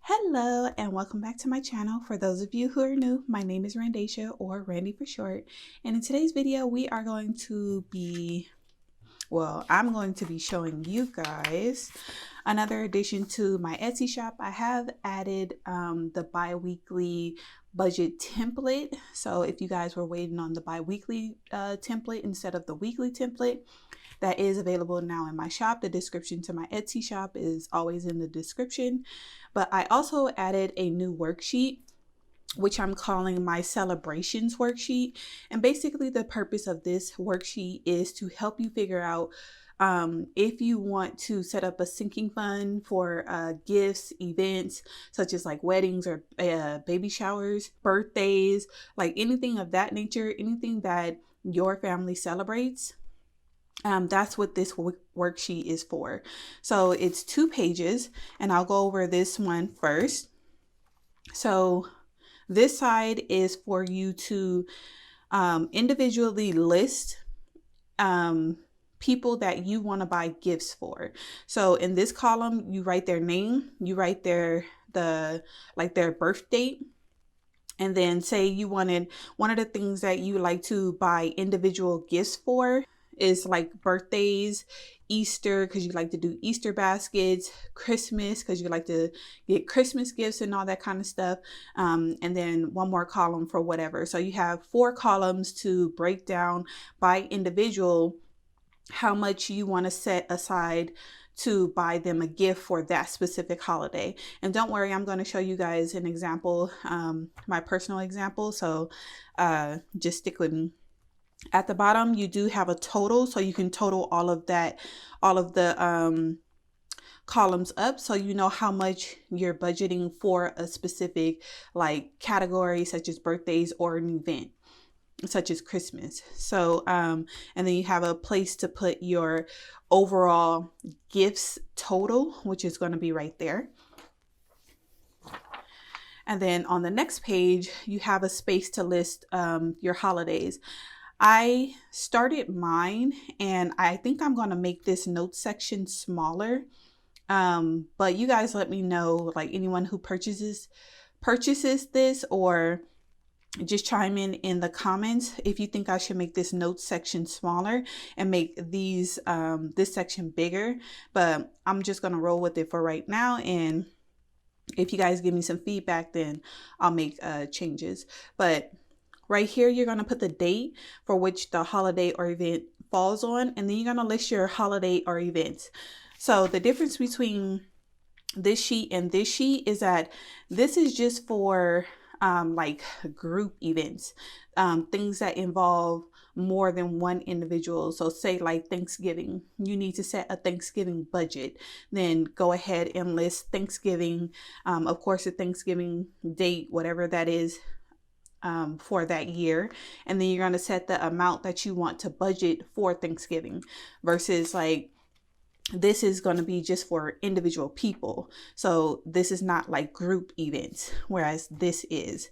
Hello and welcome back to my channel. For those of you who are new, my name is Randacia, or Randy for short. And in today's video, we are going to be, I'm going to be showing you guys another addition to my Etsy shop. I have added the bi-weekly budget template. So if you guys were waiting on the bi-weekly template instead of the weekly template, that is available now in my shop. The description to my Etsy shop is always in the description. But I also added a new worksheet, which I'm calling my celebrations worksheet. And basically the purpose of this worksheet is to help you figure out if you want to set up a sinking fund for gifts, events, such as like weddings or baby showers, birthdays, like anything of that nature, anything that your family celebrates. That's what this worksheet is for. So it's 2 pages, and I'll go over this one first. So this side is for you to individually list people that you want to buy gifts for. So in this column, you write their name, you write their birth date, and then say you wanted one of the things that you like to buy individual gifts for is like birthdays, Easter, because you like to do Easter baskets, Christmas, because you like to get Christmas gifts and all that kind of stuff. And then one more column for whatever. So you have 4 columns to break down by individual how much you want to set aside to buy them a gift for that specific holiday. And don't worry, I'm going to show you guys an example, my personal example. So just stick with me. At the bottom, you do have a total, so you can total all of the columns up, so you know how much you're budgeting for a specific like category, such as birthdays or an event such as Christmas. So and then you have a place to put your overall gifts total, which is going to be right there. And then on the next page, you have a space to list your holidays. I started mine, and I think I'm going to make this notes section smaller. But you guys let me know, like anyone who purchases this, or just chime in the comments if you think I should make this notes section smaller and make these this section bigger. But I'm just going to roll with it for right now, and if you guys give me some feedback, then I'll make changes. But right here, you're going to put the date for which the holiday or event falls on, and then you're going to list your holiday or events. So the difference between this sheet and this sheet is that this is just for like group events, things that involve more than one individual. So say like Thanksgiving, you need to set a Thanksgiving budget, then go ahead and list Thanksgiving, of course, the Thanksgiving date, whatever that is, for that year. And then you're going to set the amount that you want to budget for Thanksgiving, versus like this is going to be just for individual people. So this is not like group events, whereas this is.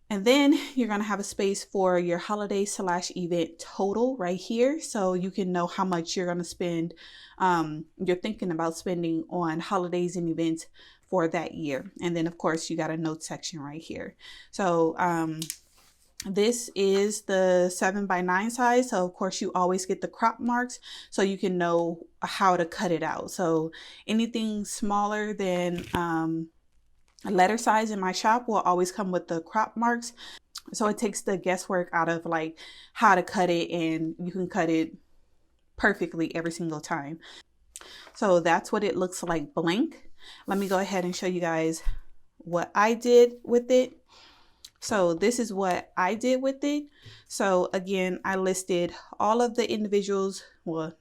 And then you're going to have a space for your holiday/event total right here. So you can know how much you're going to spend, you're thinking about spending on holidays and events for that year. And then of course you got a note section right here. So this is the 7x9 size. So of course you always get the crop marks so you can know how to cut it out. So anything smaller than letter size in my shop will always come with the crop marks. So it takes the guesswork out of like how to cut it, and you can cut it perfectly every single time. So that's what it looks like blank. Let me go ahead and show you guys what I did with it. So this is what I did with it. So again, I listed all of the individuals. Well,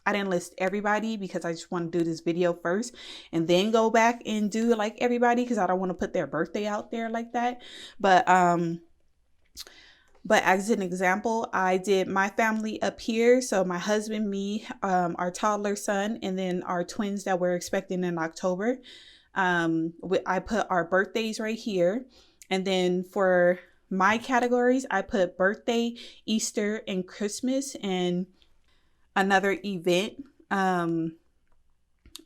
I didn't list everybody because I just want to do this video first and then go back and do like everybody, because I don't want to put their birthday out there like that. But as an example, I did my family up here. So my husband, me, our toddler son, and then our twins that we're expecting in October. I put our birthdays right here. And then for my categories, I put birthday, Easter, and Christmas, and another event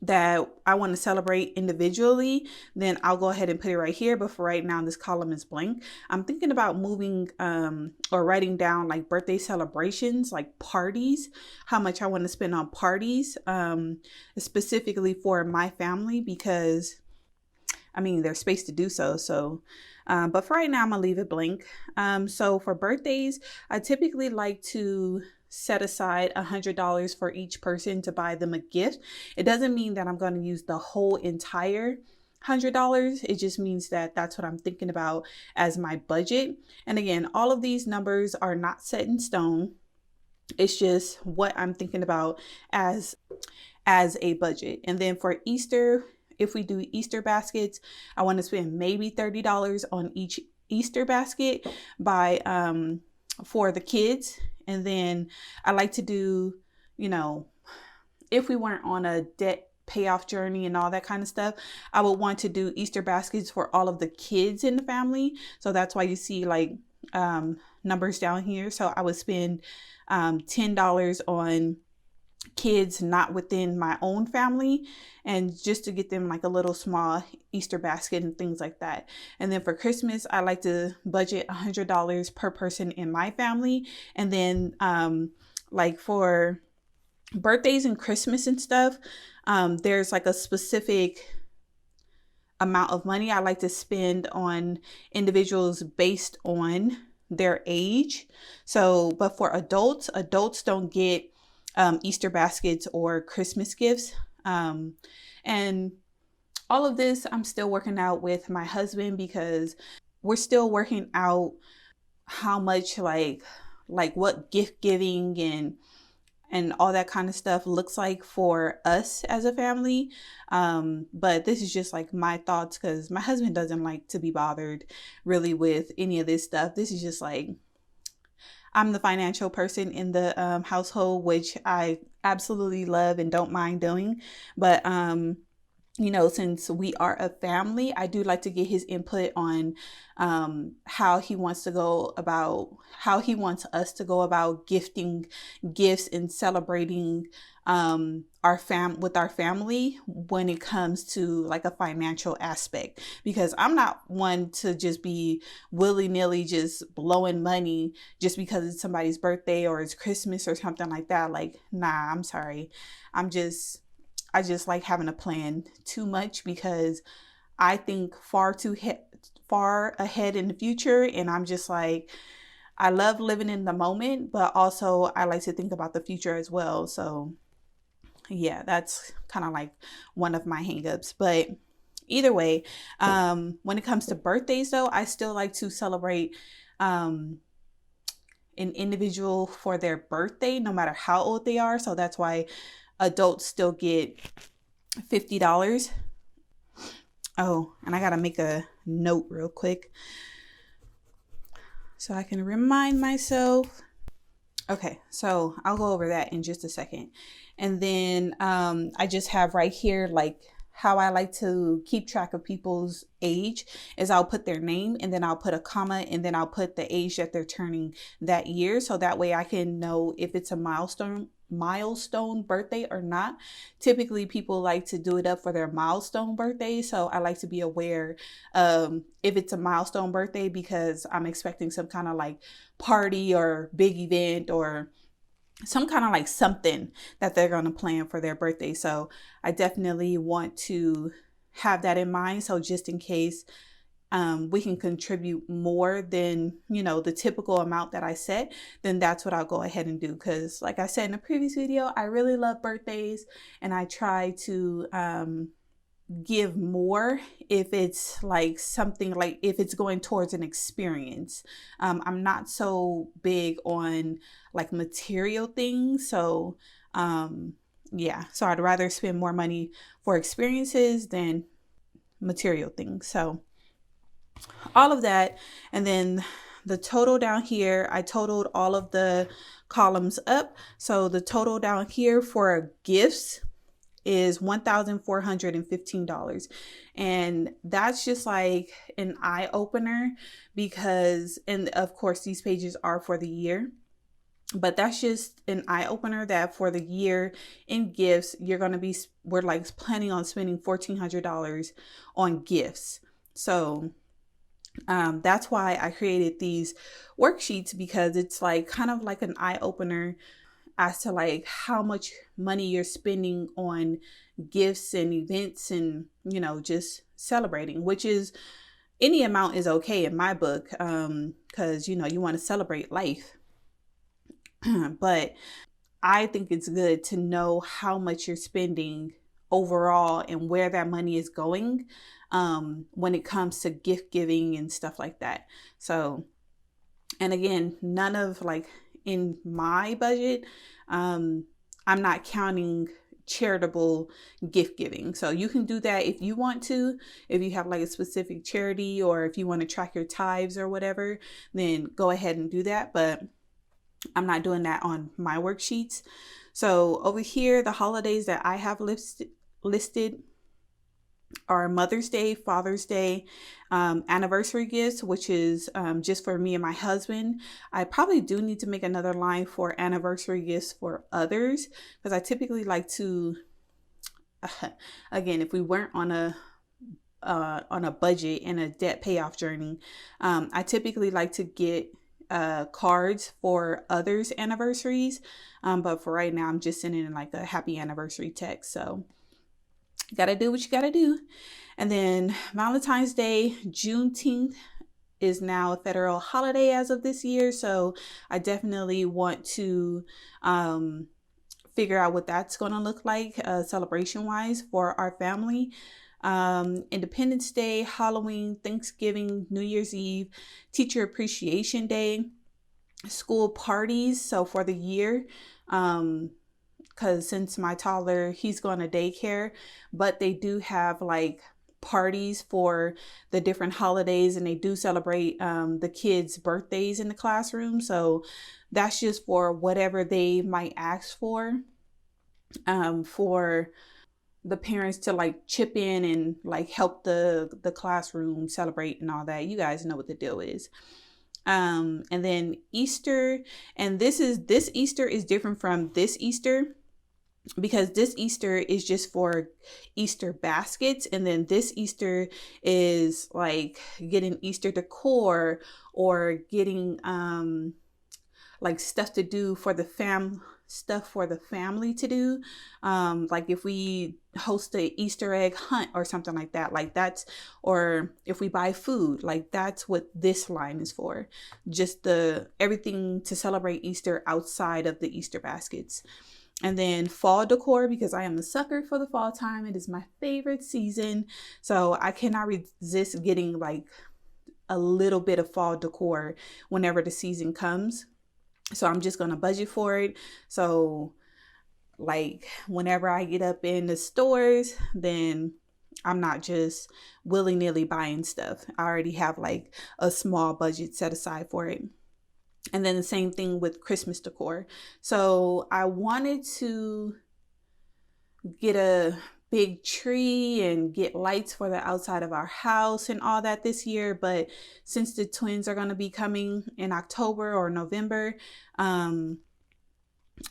that I want to celebrate individually, then I'll go ahead and put it right here. But for right now, this column is blank. I'm thinking about moving or writing down like birthday celebrations, like parties, how much I want to spend on parties, specifically for my family, because I mean, there's space to do so. But for right now, I'm gonna leave it blank. So for birthdays, I typically like to set aside $100 for each person to buy them a gift. It doesn't mean that I'm going to use the whole entire $100. It just means that that's what I'm thinking about as my budget. And again, all of these numbers are not set in stone. It's just what I'm thinking about as a budget. And then for Easter, if we do Easter baskets, I want to spend maybe $30 on each Easter basket for the kids. And then I like to do, if we weren't on a debt payoff journey and all that kind of stuff, I would want to do Easter baskets for all of the kids in the family. So that's why you see like numbers down here. So I would spend $10 on kids not within my own family, and just to get them like a little small Easter basket and things like that. And then for Christmas, I like to budget $100 per person in my family. And then like for birthdays and Christmas and stuff, there's like a specific amount of money I like to spend on individuals based on their age. So, but for adults don't get Easter baskets or Christmas gifts. And all of this I'm still working out with my husband, because we're still working out how much like what gift giving and all that kind of stuff looks like for us as a family. But this is just like my thoughts, because my husband doesn't like to be bothered really with any of this stuff. This is just like, I'm the financial person in the household, which I absolutely love and don't mind doing. But, since we are a family, I do like to get his input on how he wants us to go about gifting gifts and celebrating with our family when it comes to like a financial aspect, because I'm not one to just be willy-nilly just blowing money just because it's somebody's birthday or it's Christmas or something like that. Like, nah, I'm sorry. I just like having a plan too much, because I think far ahead in the future, and I'm just like, I love living in the moment, but also I like to think about the future as well. So yeah, that's kind of like one of my hangups. But either way, when it comes to birthdays though, I still like to celebrate an individual for their birthday, no matter how old they are. So that's why adults still get $50. Oh, and I gotta make a note real quick so I can remind myself. Okay, so I'll go over that in just a second. And then I just have right here, like how I like to keep track of people's age is I'll put their name and then I'll put a comma and then I'll put the age that they're turning that year. So that way I can know if it's a milestone birthday or not. Typically people like to do it up for their milestone birthday. So I like to be aware if it's a milestone birthday, because I'm expecting some kind of like party or big event or some kind of like something that they're going to plan for their birthday. So I definitely want to have that in mind. So just in case we can contribute more than, the typical amount that I set, then that's what I'll go ahead and do. Because like I said in the previous video, I really love birthdays and I try to give more if it's like something like if it's going towards an experience. I'm not so big on like material things. So yeah, so I'd rather spend more money for experiences than material things. So all of that. And then the total down here, I totaled all of the columns up. So the total down here for gifts is $1,415. And that's just like an eye opener, because, and of course these pages are for the year. But that's just an eye opener that for the year in gifts, we're like planning on spending $1,400 on gifts. So that's why I created these worksheets, because it's like kind of like an eye opener as to like how much money you're spending on gifts and events and, just celebrating, which is any amount is okay in my book, because, you want to celebrate life. But I think it's good to know how much you're spending overall and where that money is going, when it comes to gift giving and stuff like that. So, and again, none of like in my budget, I'm not counting charitable gift giving. So you can do that if you want to, if you have like a specific charity, or if you want to track your tithes or whatever, then go ahead and do that. But I'm not doing that on my worksheets. So over here, the holidays that I have listed are Mother's Day, Father's Day, anniversary gifts, which is just for me and my husband. I probably do need to make another line for anniversary gifts for others, because I typically like to, again, if we weren't on a budget and a debt payoff journey, I typically like to get cards for others' anniversaries. But for right now, I'm just sending like a happy anniversary text. So you gotta do what you gotta do. And then Valentine's Day, Juneteenth is now a federal holiday as of this year. So I definitely want to figure out what that's going to look like celebration wise for our family. Independence Day, Halloween, Thanksgiving, New Year's Eve, Teacher Appreciation Day, school parties. So for the year, because since my toddler, he's going to daycare, but they do have like parties for the different holidays, and they do celebrate the kids' birthdays in the classroom. So that's just for whatever they might ask for the parents to like chip in and like help the classroom celebrate and all that. You guys know what the deal is. And then Easter, and this Easter is different from this Easter, because this Easter is just for Easter baskets, and then this Easter is like getting Easter decor, or getting like stuff to do for the family to do, like if we host a Easter egg hunt or something like that, or if we buy food, like that's what this line is for, just everything to celebrate Easter outside of the Easter baskets. And then fall decor, because I am a sucker for the fall time. It is my favorite season. So I cannot resist getting like a little bit of fall decor whenever the season comes. So I'm just going to budget for it. So like whenever I get up in the stores, then I'm not just willy-nilly buying stuff. I already have like a small budget set aside for it. And then the same thing with Christmas decor. So I wanted to get a big tree and get lights for the outside of our house and all that this year. But since the twins are going to be coming in October or November, I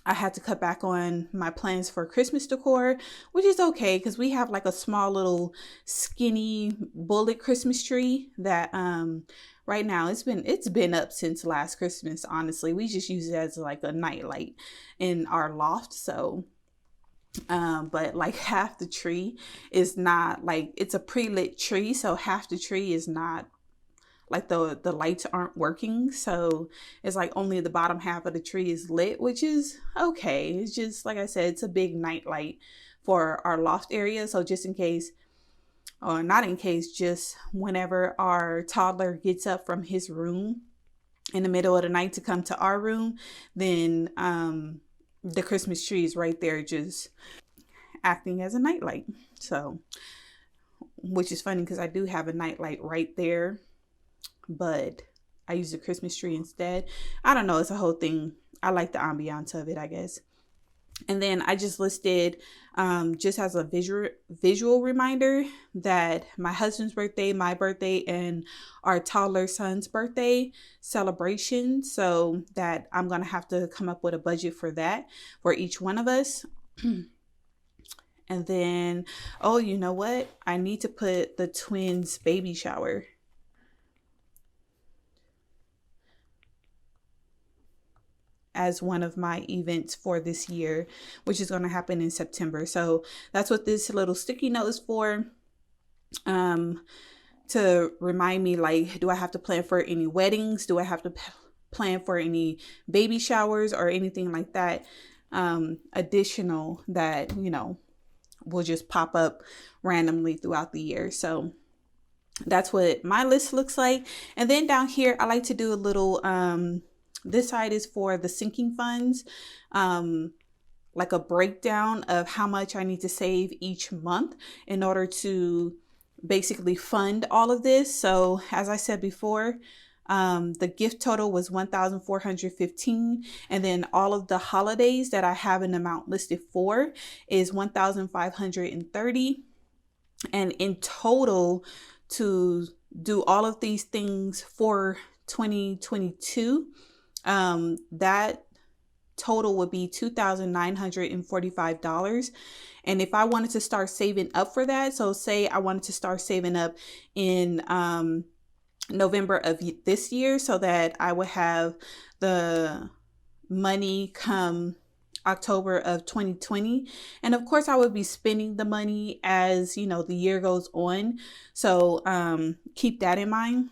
had to cut back on my plans for Christmas decor, which is okay, because we have like a small little skinny bullet Christmas tree that right now it's been up since last Christmas. Honestly, we just use it as like a nightlight in our loft. So but like half the tree is not like, it's a pre-lit tree, so half the tree is not like, the lights aren't working, so it's like only the bottom half of the tree is lit, which is okay. It's just like I said, it's a big night light for our loft area. So just in case, or not in case, just whenever our toddler gets up from his room in the middle of the night to come to our room, then the Christmas tree is right there just acting as a nightlight. So, which is funny because I do have a nightlight right there, but I use the Christmas tree instead. I don't know, it's a whole thing. I like the ambiance of it, I guess. And then I just listed, just as a visual reminder, that my husband's birthday, my birthday, and our toddler son's birthday celebration. So that I'm going to have to come up with a budget for that for each one of us. And then, oh, you know what? I need to put the twins' baby shower as one of my events for this year, which is going to happen in September. So that's what this little sticky note is for. To remind me, like, do I have to plan for any weddings? Do I have to plan for any baby showers or anything like that? Additional that, will just pop up randomly throughout the year. So that's what my list looks like. And then down here, I like to do a little, this side is for the sinking funds, like a breakdown of how much I need to save each month in order to basically fund all of this. So as I said before, the gift total was $1,415, and then all of the holidays that I have an amount listed for is $1,530. And in total, to do all of these things for 2022, that total would be $2,945. And if I wanted to start saving up for that, so say I wanted to start saving up in November of this year, so that I would have the money come October of 2020. And of course, I would be spending the money as, the year goes on. So keep that in mind.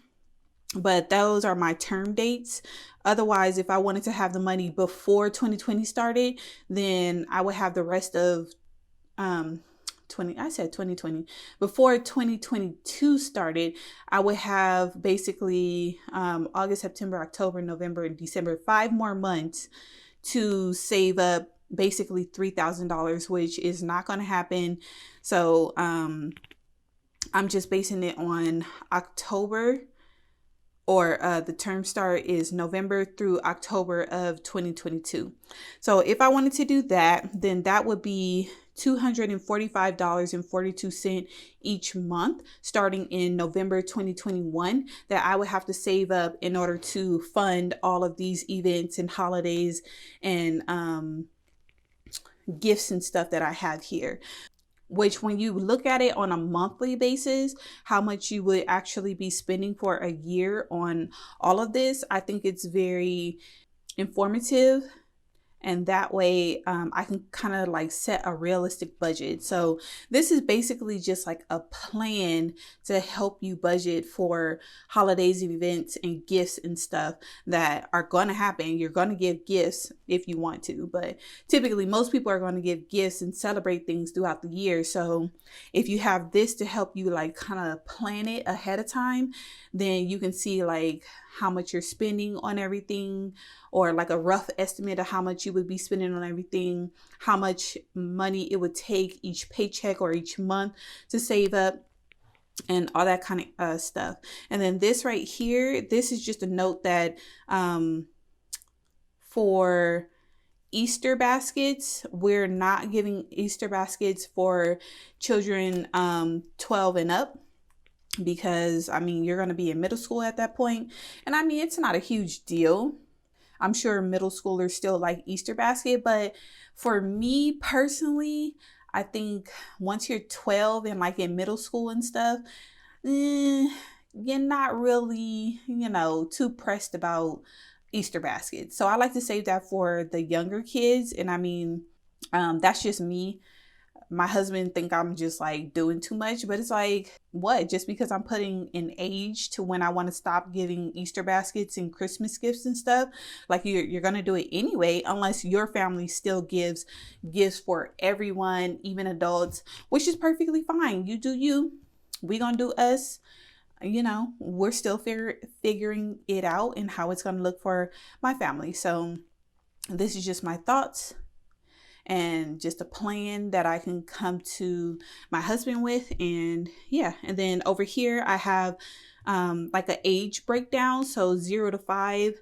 But those are my term dates. Otherwise, if I wanted to have the money before 2020 started, then I would have the rest of 2020. Before 2022 started, I would have basically August, September, October, November, and December, 5 more months to save up basically $3,000, which is not going to happen. So I'm just basing it on October, or the term start is November through October of 2022. So if I wanted to do that, then that would be $245.42 each month starting in November 2021 that I would have to save up in order to fund all of these events and holidays and gifts and stuff that I have here. Which, when you look at it on a monthly basis, how much you would actually be spending for a year on all of this, I think it's very informative. And that way I can kind of like set a realistic budget. So this is basically just like a plan to help you budget for holidays and events and gifts and stuff that are going to happen. You're going to give gifts if you want to, but typically most people are going to give gifts and celebrate things throughout the year. So if you have this to help you like kind of plan it ahead of time, then you can see like how much you're spending on everything, or like a rough estimate of how much you would be spending on everything, how much money it would take each paycheck or each month to save up, and all that kind of stuff. And then this right here, this is just a note that for Easter baskets, we're not giving Easter baskets for children 12 and up, because you're going to be in middle school at that point. And it's not a huge deal. I'm sure middle schoolers still like Easter basket, but for me personally, I think once you're 12 and like in middle school and stuff, you're not really, too pressed about Easter baskets. So I like to save that for the younger kids. And that's just me. My husband think I'm just like doing too much, but it's like, what? Just because I'm putting an age to when I want to stop giving Easter baskets and Christmas gifts and stuff, like you're going to do it anyway, unless your family still gives gifts for everyone, even adults, which is perfectly fine. You do you, we gonna do us. We're still figuring it out and how it's going to look for my family. So this is just my thoughts and just a plan that I can come to my husband with. And yeah, and then over here I have like an age breakdown. So 0 to 5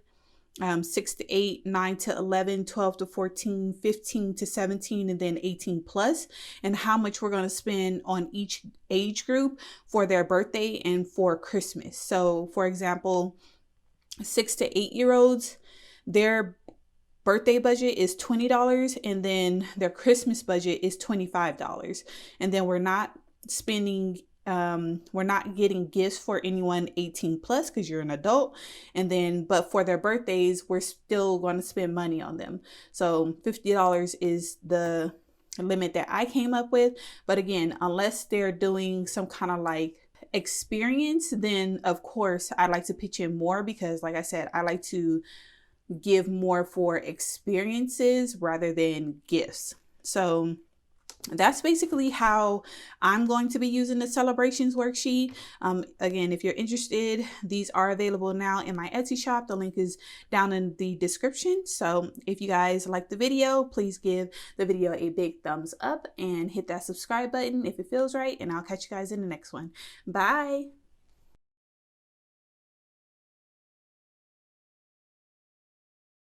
6 to 8, 9 to 11, 12 to 14, 15 to 17, and then 18 plus, and how much we're going to spend on each age group for their birthday and for Christmas. So for example, 6 to 8-year-olds, their birthday budget is $20, and then their Christmas budget is $25. And then we're not spending we're not getting gifts for anyone 18 plus because you're an adult. And then but for their birthdays, we're still going to spend money on them. So $50 is the limit that I came up with. But again, unless they're doing some kind of like experience, then of course I like to pitch in more, because like I said, I like to give more for experiences rather than gifts. So that's basically how I'm going to be using the celebrations worksheet. Again, if you're interested, these are available now in my Etsy shop. The link is down in the description. So if you guys like the video, please give the video a big thumbs up and hit that subscribe button if it feels right. And I'll catch you guys in the next one. Bye.